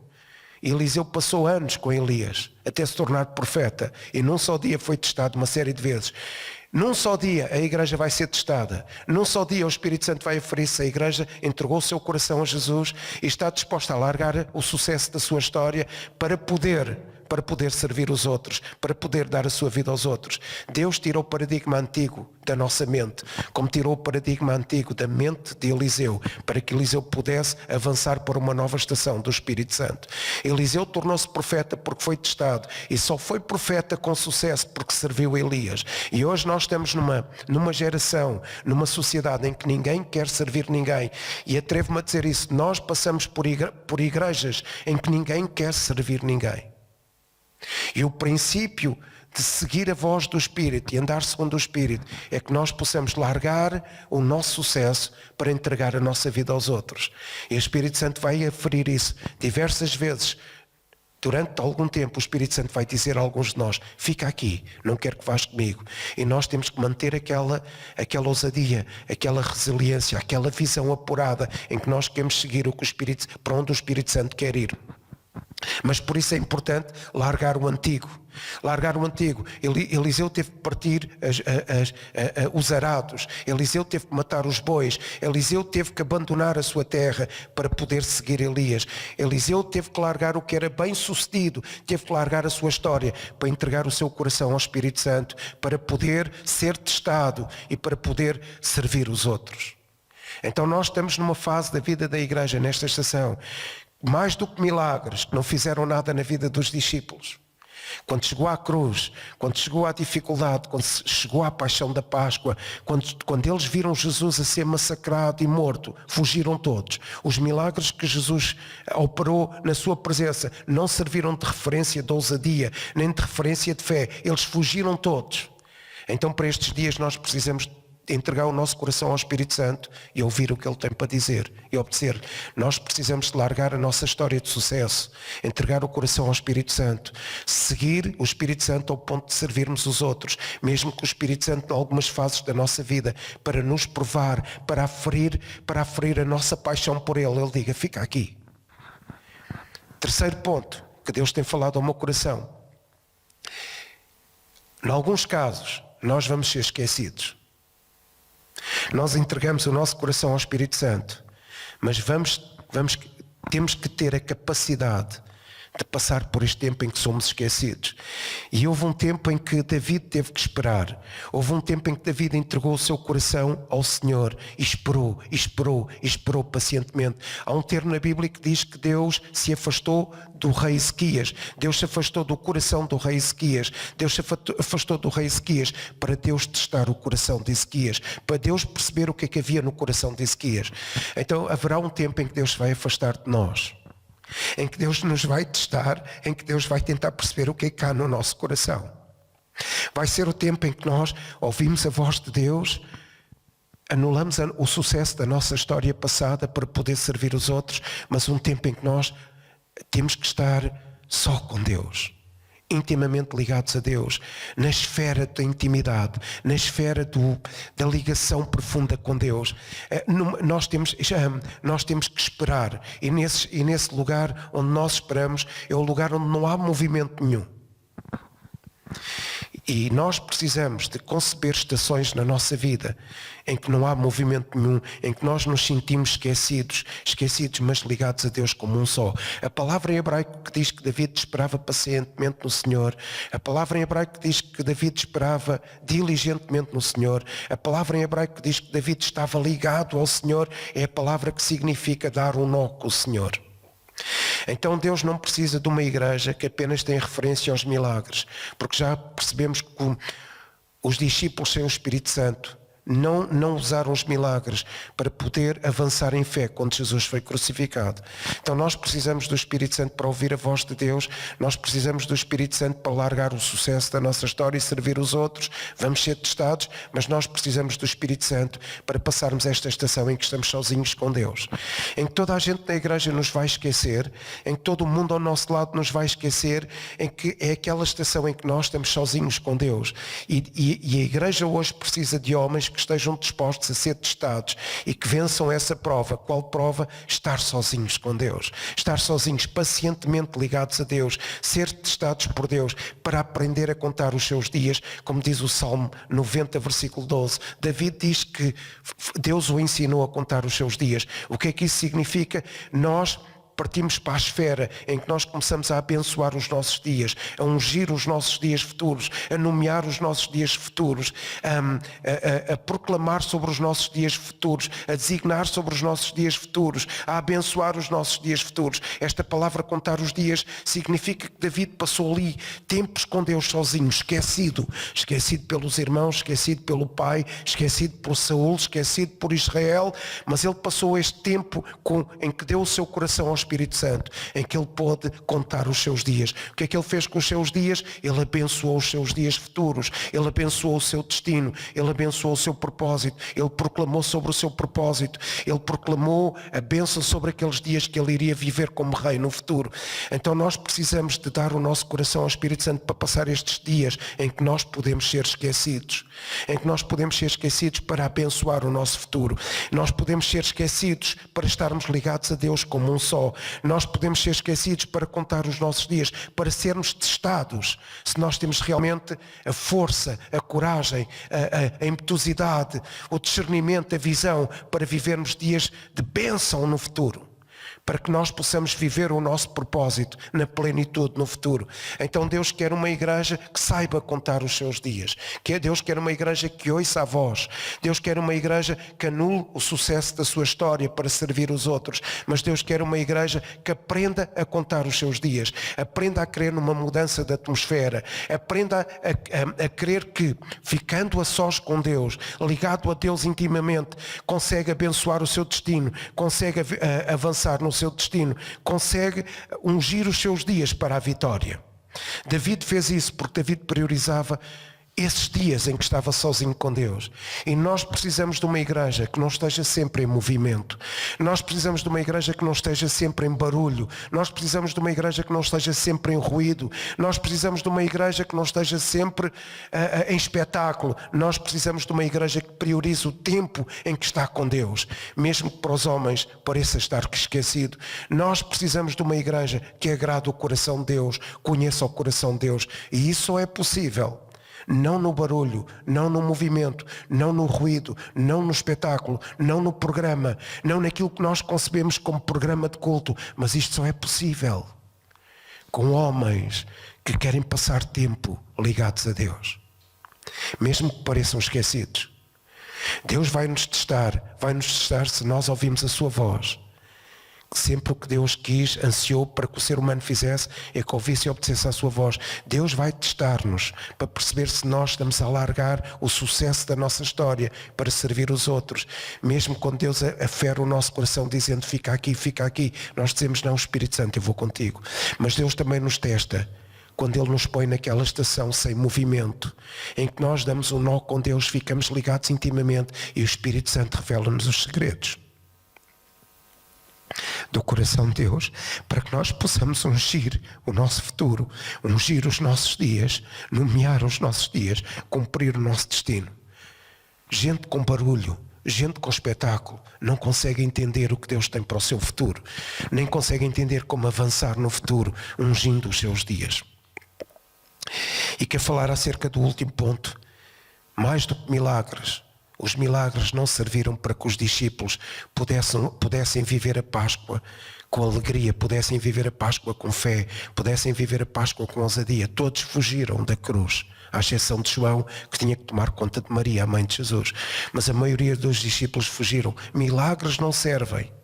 Eliseu passou anos com Elias até se tornar profeta, e num só dia foi testado uma série de vezes. Num só dia a igreja vai ser testada. Num só dia o Espírito Santo vai aferir-se. A igreja entregou o seu coração a Jesus e está disposta a largar o sucesso da sua história para poder servir os outros, para poder dar a sua vida aos outros. Deus tirou o paradigma antigo da nossa mente, como tirou o paradigma antigo da mente de Eliseu, para que Eliseu pudesse avançar para uma nova estação do Espírito Santo. Eliseu tornou-se profeta porque foi testado, e só foi profeta com sucesso porque serviu Elias. E hoje nós estamos numa geração, numa sociedade em que ninguém quer servir ninguém, e atrevo-me a dizer isso: nós passamos por igrejas em que ninguém quer servir ninguém. E o princípio de seguir a voz do Espírito e andar segundo o Espírito é que nós possamos largar o nosso sucesso para entregar a nossa vida aos outros. E o Espírito Santo vai aferir isso diversas vezes. Durante algum tempo o Espírito Santo vai dizer a alguns de nós: fica aqui, não quero que vás comigo. E nós temos que manter aquela ousadia, aquela resiliência, aquela visão apurada em que nós queremos seguir para onde o Espírito Santo quer ir. Mas por isso é importante largar o antigo. Largar o antigo. Eliseu teve que partir os arados. Eliseu teve que matar os bois. Eliseu teve que abandonar a sua terra para poder seguir Elias. Eliseu teve que largar o que era bem sucedido. Teve que largar a sua história para entregar o seu coração ao Espírito Santo, para poder ser testado e para poder servir os outros. Então nós estamos numa fase da vida da igreja, nesta estação, mais do que milagres, que não fizeram nada na vida dos discípulos. Quando chegou à cruz, quando chegou à dificuldade, quando chegou à paixão da Páscoa, quando eles viram Jesus a ser massacrado e morto, fugiram todos. Os milagres que Jesus operou na sua presença não serviram de referência de ousadia, nem de referência de fé. Eles fugiram todos. Então para estes dias nós precisamos entregar o nosso coração ao Espírito Santo e ouvir o que Ele tem para dizer e obedecer-lhe. Nós precisamos de largar a nossa história de sucesso, entregar o coração ao Espírito Santo, seguir o Espírito Santo ao ponto de servirmos os outros, mesmo que o Espírito Santo em algumas fases da nossa vida, para nos provar, para aferir a nossa paixão por Ele. Ele diga, fica aqui. Terceiro ponto que Deus tem falado ao meu coração. Em alguns casos, nós vamos ser esquecidos. Nós entregamos o nosso coração ao Espírito Santo, mas temos que ter a capacidade de passar por este tempo em que somos esquecidos. E houve um tempo em que David teve que esperar. Houve um tempo em que David entregou o seu coração ao Senhor e esperou pacientemente. Há um termo na Bíblia que diz que Deus se afastou do rei Ezequias. Deus se afastou do coração do rei Ezequias. Deus se afastou do rei Ezequias para Deus testar o coração de Ezequias, para Deus perceber o que é que havia no coração de Ezequias. Então haverá um tempo em que Deus se vai afastar de nós, em que Deus nos vai testar, em que Deus vai tentar perceber o que é que há no nosso coração. Vai ser o tempo em que nós ouvimos a voz de Deus, anulamos o sucesso da nossa história passada para poder servir os outros, mas um tempo em que nós temos que estar só com Deus, intimamente ligados a Deus, na esfera da intimidade, na esfera da ligação profunda com Deus. Nós temos que esperar, e nesse lugar onde nós esperamos é o lugar onde não há movimento nenhum. E nós precisamos de conceber estações na nossa vida em que não há movimento nenhum, em que nós nos sentimos esquecidos, mas ligados a Deus como um só. A palavra em hebraico que diz que David esperava pacientemente no Senhor, a palavra em hebraico que diz que David esperava diligentemente no Senhor, a palavra em hebraico que diz que David estava ligado ao Senhor, é a palavra que significa dar um nó com o Senhor. Então Deus não precisa de uma igreja que apenas tem referência aos milagres, porque já percebemos que os discípulos sem o Espírito Santo não usaram os milagres para poder avançar em fé quando Jesus foi crucificado. Então nós precisamos do Espírito Santo para ouvir a voz de Deus, nós precisamos do Espírito Santo para largar o sucesso da nossa história e servir os outros. Vamos ser testados, mas nós precisamos do Espírito Santo para passarmos esta estação em que estamos sozinhos com Deus, em que toda a gente na igreja nos vai esquecer, em que todo o mundo ao nosso lado nos vai esquecer, em que é aquela estação em que nós estamos sozinhos com Deus. E a igreja hoje precisa de homens que estejam dispostos a ser testados e que vençam essa prova. Qual prova? Estar sozinhos com Deus, estar sozinhos, pacientemente ligados a Deus, ser testados por Deus para aprender a contar os seus dias, como diz o Salmo 90, versículo 12. David diz que Deus o ensinou a contar os seus dias. O que é que isso significa? Nós partimos para a esfera em que nós começamos a abençoar os nossos dias, a ungir os nossos dias futuros, a nomear os nossos dias futuros, a proclamar sobre os nossos dias futuros, a designar sobre os nossos dias futuros, a abençoar os nossos dias futuros. Esta palavra contar os dias significa que David passou ali tempos com Deus sozinho, esquecido pelos irmãos, esquecido pelo pai, esquecido por Saul, esquecido por Israel, mas ele passou este tempo em que deu o seu coração ao Espírito Santo, em que ele pôde contar os seus dias. O que é que ele fez com os seus dias? Ele abençoou os seus dias futuros, ele abençoou o seu destino, ele abençoou o seu propósito, ele proclamou sobre o seu propósito, ele proclamou a bênção sobre aqueles dias que ele iria viver como rei no futuro. Então nós precisamos de dar o nosso coração ao Espírito Santo para passar estes dias em que nós podemos ser esquecidos, para abençoar o nosso futuro. Nós podemos ser esquecidos para estarmos ligados a Deus como um só. Nós podemos ser esquecidos para contar os nossos dias, para sermos testados, se nós temos realmente a força, a coragem, a impetuosidade, o discernimento, a visão para vivermos dias de bênção no futuro. Para que nós possamos viver o nosso propósito na plenitude no futuro. Então Deus quer uma igreja que saiba contar os seus dias. Deus quer uma igreja que ouça a voz. Deus quer uma igreja que anule o sucesso da sua história para servir os outros. Mas Deus quer uma igreja que aprenda a contar os seus dias. Aprenda a crer numa mudança de atmosfera. Aprenda a crer que, ficando a sós com Deus, ligado a Deus intimamente, consegue abençoar o seu destino, consegue avançar no seu destino, consegue ungir os seus dias para a vitória. David fez isso porque David priorizava esses dias em que estava sozinho com Deus. E nós precisamos de uma igreja que não esteja sempre em movimento. Nós precisamos de uma igreja que não esteja sempre em barulho. Nós precisamos de uma igreja que não esteja sempre em ruído. Nós precisamos de uma igreja que não esteja sempre em espetáculo. Nós precisamos de uma igreja que priorize o tempo em que está com Deus. Mesmo que para os homens pareça estar esquecido. Nós precisamos de uma igreja que agrade o coração de Deus, conheça o coração de Deus. E isso só é possível não no barulho, não no movimento, não no ruído, não no espetáculo, não no programa, não naquilo que nós concebemos como programa de culto, mas isto só é possível com homens que querem passar tempo ligados a Deus, mesmo que pareçam esquecidos. Deus vai nos testar se nós ouvimos a sua voz. Sempre o que Deus quis, ansiou para que o ser humano fizesse é que ouvisse e obedecesse à sua voz. Deus vai testar-nos para perceber se nós estamos a alargar o sucesso da nossa história para servir os outros. Mesmo quando Deus afere o nosso coração dizendo fica aqui, nós dizemos não, Espírito Santo, eu vou contigo. Mas Deus também nos testa quando Ele nos põe naquela estação sem movimento, em que nós damos um nó com Deus, ficamos ligados intimamente e o Espírito Santo revela-nos os segredos do coração de Deus, para que nós possamos ungir o nosso futuro, ungir os nossos dias, nomear os nossos dias, cumprir o nosso destino. Gente com barulho, gente com espetáculo, não consegue entender o que Deus tem para o seu futuro, nem consegue entender como avançar no futuro, ungindo os seus dias. E quer falar acerca do último ponto, mais do que milagres. Os milagres não serviram para que os discípulos pudessem viver a Páscoa com alegria, pudessem viver a Páscoa com fé, pudessem viver a Páscoa com ousadia. Todos fugiram da cruz, à exceção de João, que tinha que tomar conta de Maria, a mãe de Jesus. Mas a maioria dos discípulos fugiram. Milagres não servem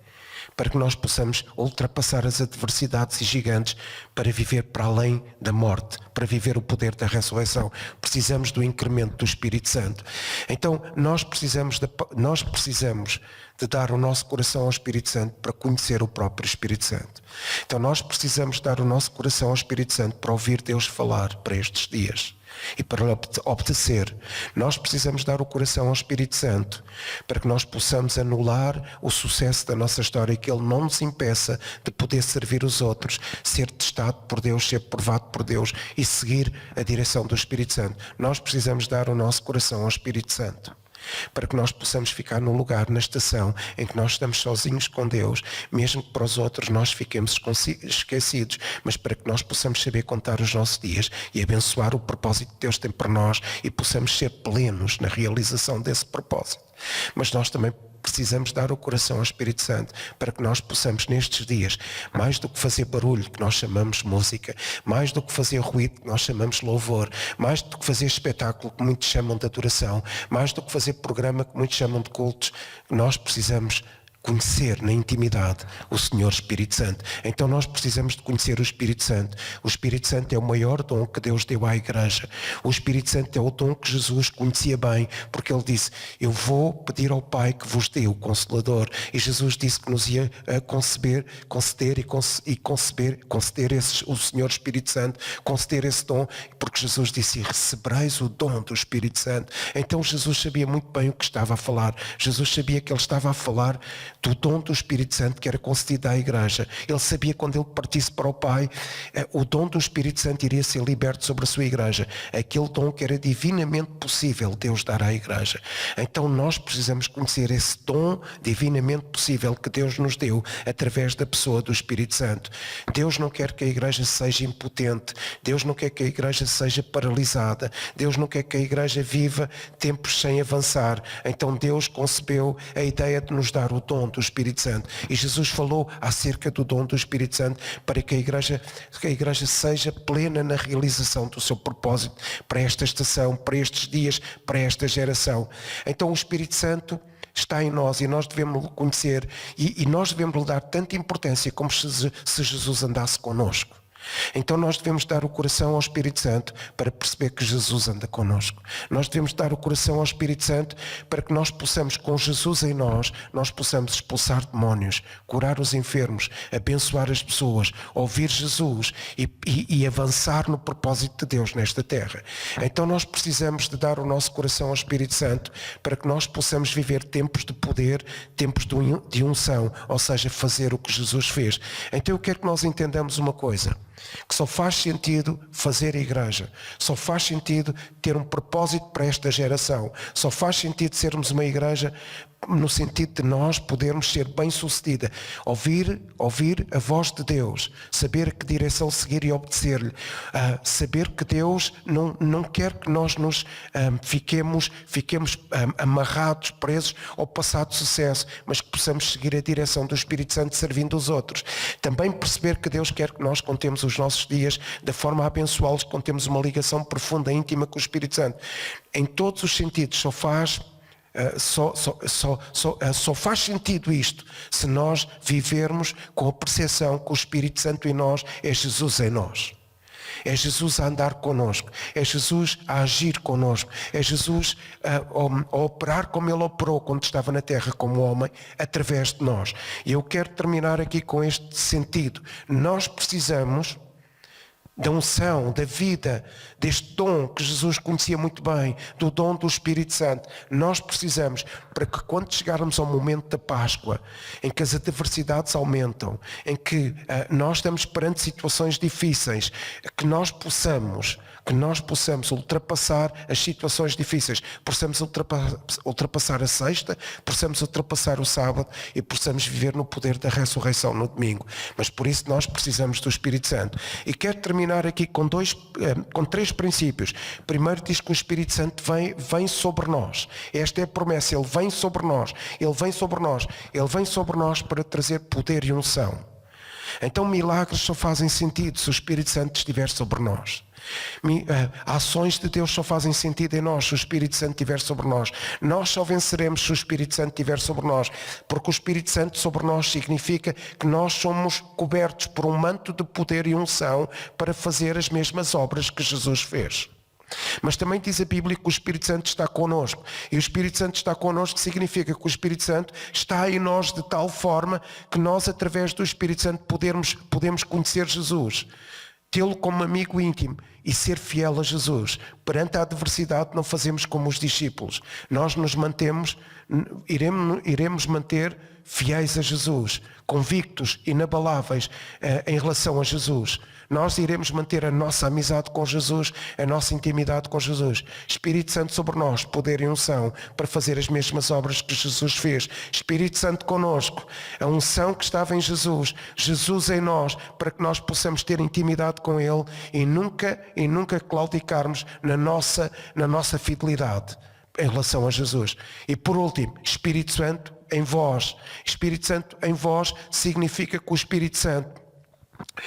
para que nós possamos ultrapassar as adversidades e gigantes para viver para além da morte, para viver o poder da ressurreição. Precisamos do incremento do Espírito Santo. Então nós precisamos de dar o nosso coração ao Espírito Santo para conhecer o próprio Espírito Santo. Então nós precisamos dar o nosso coração ao Espírito Santo para ouvir Deus falar para estes dias e para obedecer. Nós precisamos dar o coração ao Espírito Santo para que nós possamos anular o sucesso da nossa história e que Ele não nos impeça de poder servir os outros, ser testado por Deus, ser provado por Deus e seguir a direção do Espírito Santo. Nós precisamos dar o nosso coração ao Espírito Santo para que nós possamos ficar no lugar, na estação em que nós estamos sozinhos com Deus, mesmo que para os outros nós fiquemos esquecidos, mas para que nós possamos saber contar os nossos dias e abençoar o propósito que Deus tem para nós e possamos ser plenos na realização desse propósito. Mas nós também precisamos dar o coração ao Espírito Santo para que nós possamos nestes dias, mais do que fazer barulho, que nós chamamos música, mais do que fazer ruído, que nós chamamos louvor, mais do que fazer espetáculo, que muitos chamam de adoração, mais do que fazer programa, que muitos chamam de cultos, nós precisamos conhecer na intimidade o Senhor Espírito Santo. Então nós precisamos de conhecer o Espírito Santo. O Espírito Santo é o maior dom que Deus deu à Igreja. O Espírito Santo é o dom que Jesus conhecia bem, porque Ele disse, eu vou pedir ao Pai que vos dê o Consolador. E Jesus disse que nos ia conceder o Senhor Espírito Santo, conceder esse dom, porque Jesus disse, recebereis o dom do Espírito Santo. Então Jesus sabia muito bem o que estava a falar. Jesus sabia que Ele estava a falar do dom do Espírito Santo que era concedido à igreja. Ele sabia quando ele partisse para o Pai, o dom do Espírito Santo iria ser liberto sobre a sua igreja. Aquele dom que era divinamente possível Deus dar à igreja. Então nós precisamos conhecer esse dom divinamente possível que Deus nos deu através da pessoa do Espírito Santo. Deus não quer que a igreja seja impotente. Deus não quer que a igreja seja paralisada. Deus não quer que a igreja viva tempos sem avançar. Então Deus concebeu a ideia de nos dar o dom do Espírito Santo. E Jesus falou acerca do dom do Espírito Santo para que a igreja seja plena na realização do seu propósito para esta estação, para estes dias, para esta geração. Então o Espírito Santo está em nós e nós devemos conhecer e nós devemos lhe dar tanta importância como se Jesus andasse connosco. Então nós devemos dar o coração ao Espírito Santo para perceber que Jesus anda connosco. Nós devemos dar o coração ao Espírito Santo para que nós possamos, com Jesus em nós possamos expulsar demónios, curar os enfermos, abençoar as pessoas, ouvir Jesus e avançar no propósito de Deus nesta terra. Então nós precisamos de dar o nosso coração ao Espírito Santo para que nós possamos viver tempos de poder, tempos de unção, ou seja, fazer o que Jesus fez. Então eu quero que nós entendamos uma coisa, que só faz sentido fazer a igreja, só faz sentido ter um propósito para esta geração, só faz sentido sermos uma igreja no sentido de nós podermos ser bem-sucedida, ouvir a voz de Deus, saber a que direção seguir e obedecer-lhe, saber que Deus não quer que nós nos fiquemos amarrados, presos ao passado sucesso, mas que possamos seguir a direção do Espírito Santo servindo os outros. Também perceber que Deus quer que nós contemos os nossos dias da forma a abençoá-los, quando temos uma ligação profunda, íntima com o Espírito Santo. Em todos os sentidos só faz sentido isto se nós vivermos com a percepção que o Espírito Santo em nós é Jesus em nós. É Jesus a andar connosco, é Jesus a agir connosco, é Jesus a operar como Ele operou quando estava na terra como homem, através de nós. E eu quero terminar aqui com este sentido. Nós precisamos da unção, da vida, deste dom que Jesus conhecia muito bem, do dom do Espírito Santo. Nós precisamos, para que quando chegarmos ao momento da Páscoa, em que as adversidades aumentam, em que nós estamos perante situações difíceis, que nós possamos ultrapassar as situações difíceis, possamos ultrapassar a sexta, possamos ultrapassar o sábado e possamos viver no poder da ressurreição no domingo. Mas por isso nós precisamos do Espírito Santo. E quero terminar aqui com três princípios. Primeiro diz que o Espírito Santo vem sobre nós. Esta é a promessa, Ele vem sobre nós. Ele vem sobre nós. Ele vem sobre nós para trazer poder e unção. Então milagres só fazem sentido se o Espírito Santo estiver sobre nós. Ações de Deus só fazem sentido em nós se o Espírito Santo estiver sobre nós. Nós só venceremos se o Espírito Santo estiver sobre nós, porque o Espírito Santo sobre nós significa que nós somos cobertos por um manto de poder e unção para fazer as mesmas obras que Jesus fez. Mas também diz a Bíblia que o Espírito Santo está connosco. E o Espírito Santo está connosco significa que o Espírito Santo está em nós de tal forma que nós, através do Espírito Santo, podemos conhecer Jesus, tê-lo como amigo íntimo e ser fiel a Jesus. Perante a adversidade não fazemos como os discípulos. Nós iremos manter fiéis a Jesus, convictos, inabaláveis em relação a Jesus. Nós iremos manter a nossa amizade com Jesus, a nossa intimidade com Jesus. Espírito Santo sobre nós, poder e unção para fazer as mesmas obras que Jesus fez. Espírito Santo connosco, a unção que estava em Jesus, Jesus em nós, para que nós possamos ter intimidade com Ele e nunca claudicarmos na nossa fidelidade em relação a Jesus. E por último, Espírito Santo em vós. Espírito Santo em vós significa que o Espírito Santo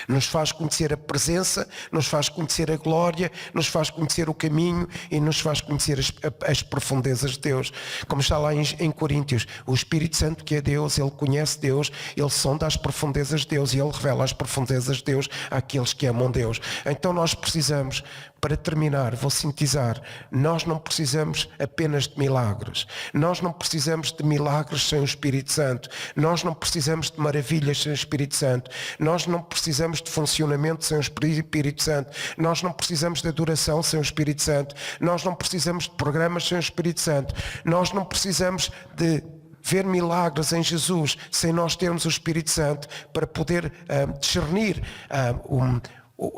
nos faz conhecer a presença, nos faz conhecer a glória, nos faz conhecer o caminho e nos faz conhecer as profundezas de Deus. Como está lá em Coríntios, o Espírito Santo que é Deus, Ele conhece Deus, Ele sonda as profundezas de Deus e Ele revela as profundezas de Deus àqueles que amam Deus. Então nós precisamos, para terminar, vou sintetizar, nós não precisamos apenas de milagres. Nós não precisamos de milagres sem o Espírito Santo. Nós não precisamos de maravilhas sem o Espírito Santo. Nós não precisamos de funcionamento sem o Espírito Santo. Nós não precisamos de adoração sem o Espírito Santo. Nós não precisamos de programas sem o Espírito Santo. Nós não precisamos de ver milagres em Jesus sem nós termos o Espírito Santo para poder discernir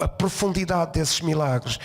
a profundidade desses milagres,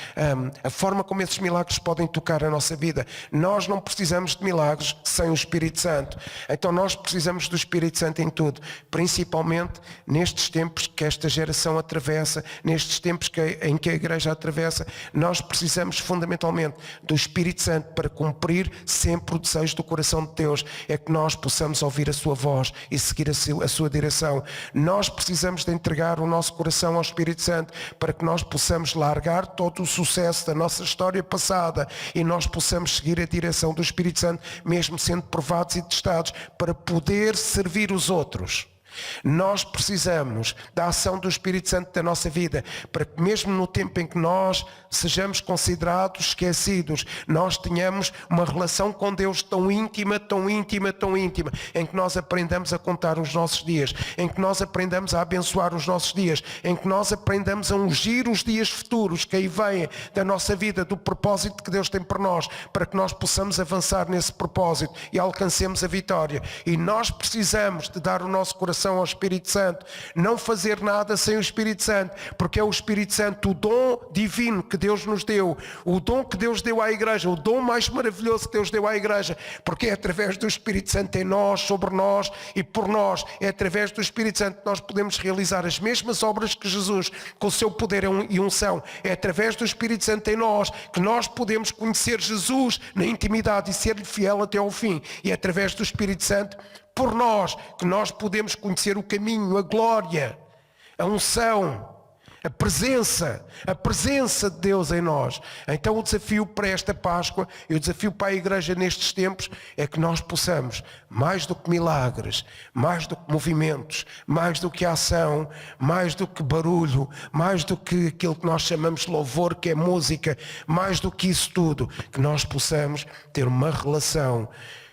a forma como esses milagres podem tocar a nossa vida. Nós não precisamos de milagres sem o Espírito Santo. Então nós precisamos do Espírito Santo em tudo, principalmente nestes tempos que esta geração atravessa, nestes tempos em que a Igreja atravessa. Nós precisamos fundamentalmente do Espírito Santo para cumprir sempre o desejo do coração de Deus, é que nós possamos ouvir a sua voz e seguir a sua direção. Nós precisamos de entregar o nosso coração ao Espírito Santo para que nós possamos largar todo o sucesso da nossa história passada e nós possamos seguir a direção do Espírito Santo, mesmo sendo provados e testados, para poder servir os outros. Nós precisamos da ação do Espírito Santo da nossa vida, para que mesmo no tempo em que nós sejamos considerados esquecidos, nós tenhamos uma relação com Deus tão íntima, tão íntima, tão íntima, em que nós aprendamos a contar os nossos dias, em que nós aprendamos a abençoar os nossos dias, em que nós aprendamos a ungir os dias futuros que aí vêm da nossa vida, do propósito que Deus tem para nós, para que nós possamos avançar nesse propósito e alcancemos a vitória. E nós precisamos de dar o nosso coração ao Espírito Santo, não fazer nada sem o Espírito Santo, porque é o Espírito Santo o dom divino que Deus nos deu, o dom que Deus deu à Igreja, o dom mais maravilhoso que Deus deu à Igreja, porque é através do Espírito Santo em nós, sobre nós e por nós, é através do Espírito Santo que nós podemos realizar as mesmas obras que Jesus, com o seu poder e unção. É através do Espírito Santo em nós que nós podemos conhecer Jesus na intimidade e ser-lhe fiel até ao fim, e é através do Espírito Santo por nós que nós podemos conhecer o caminho, a glória, a unção, a presença de Deus em nós. Então o desafio para esta Páscoa e o desafio para a Igreja nestes tempos é que nós possamos, mais do que milagres, mais do que movimentos, mais do que ação, mais do que barulho, mais do que aquilo que nós chamamos de louvor, que é música, mais do que isso tudo, que nós possamos ter uma relação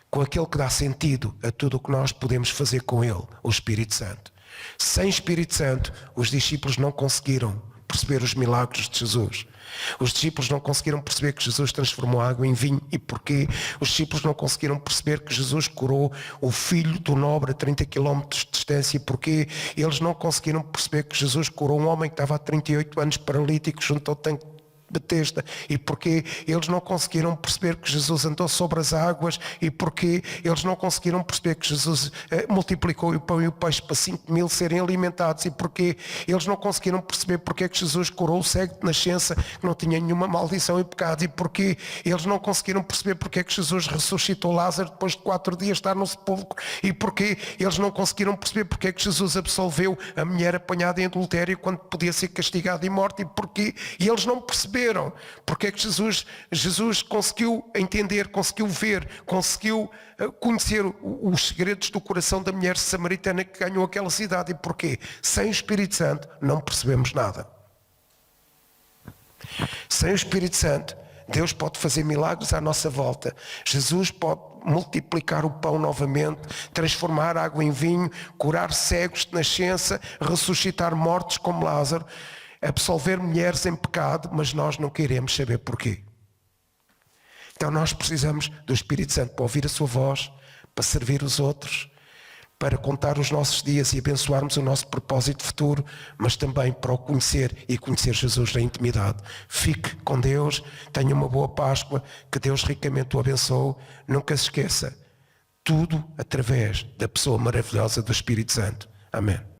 com aquele que dá sentido a tudo o que nós podemos fazer com Ele, o Espírito Santo. Sem Espírito Santo, os discípulos não conseguiram perceber os milagres de Jesus. Os discípulos não conseguiram perceber que Jesus transformou água em vinho. E porquê? Os discípulos não conseguiram perceber que Jesus curou o filho do nobre a 30 km de distância. E porquê? Eles não conseguiram perceber que Jesus curou um homem que estava há 38 anos paralítico junto ao tanque Betesda. E porque eles não conseguiram perceber que Jesus andou sobre as águas, e porque eles não conseguiram perceber que Jesus multiplicou o pão e o peixe para 5.000 serem alimentados, e porque eles não conseguiram perceber porque é que Jesus curou o cego de nascença que não tinha nenhuma maldição e pecado, e porque eles não conseguiram perceber porque é que Jesus ressuscitou Lázaro depois de 4 dias estar no sepulcro, e porque eles não conseguiram perceber porque é que Jesus absolveu a mulher apanhada em adultério quando podia ser castigada e morta, e eles não perceberam porque é que Jesus conseguiu entender, conseguiu ver, conseguiu conhecer os segredos do coração da mulher samaritana que ganhou aquela cidade. E porquê? Sem o Espírito Santo não percebemos nada. Sem o Espírito Santo, Deus pode fazer milagres à nossa volta. Jesus pode multiplicar o pão novamente, transformar água em vinho, curar cegos de nascença, ressuscitar mortos como Lázaro, absolver mulheres em pecado, mas nós não queremos saber porquê. Então nós precisamos do Espírito Santo para ouvir a sua voz, para servir os outros, para contar os nossos dias e abençoarmos o nosso propósito futuro, mas também para o conhecer e conhecer Jesus na intimidade. Fique com Deus, tenha uma boa Páscoa, que Deus ricamente o abençoe. Nunca se esqueça, tudo através da pessoa maravilhosa do Espírito Santo. Amém.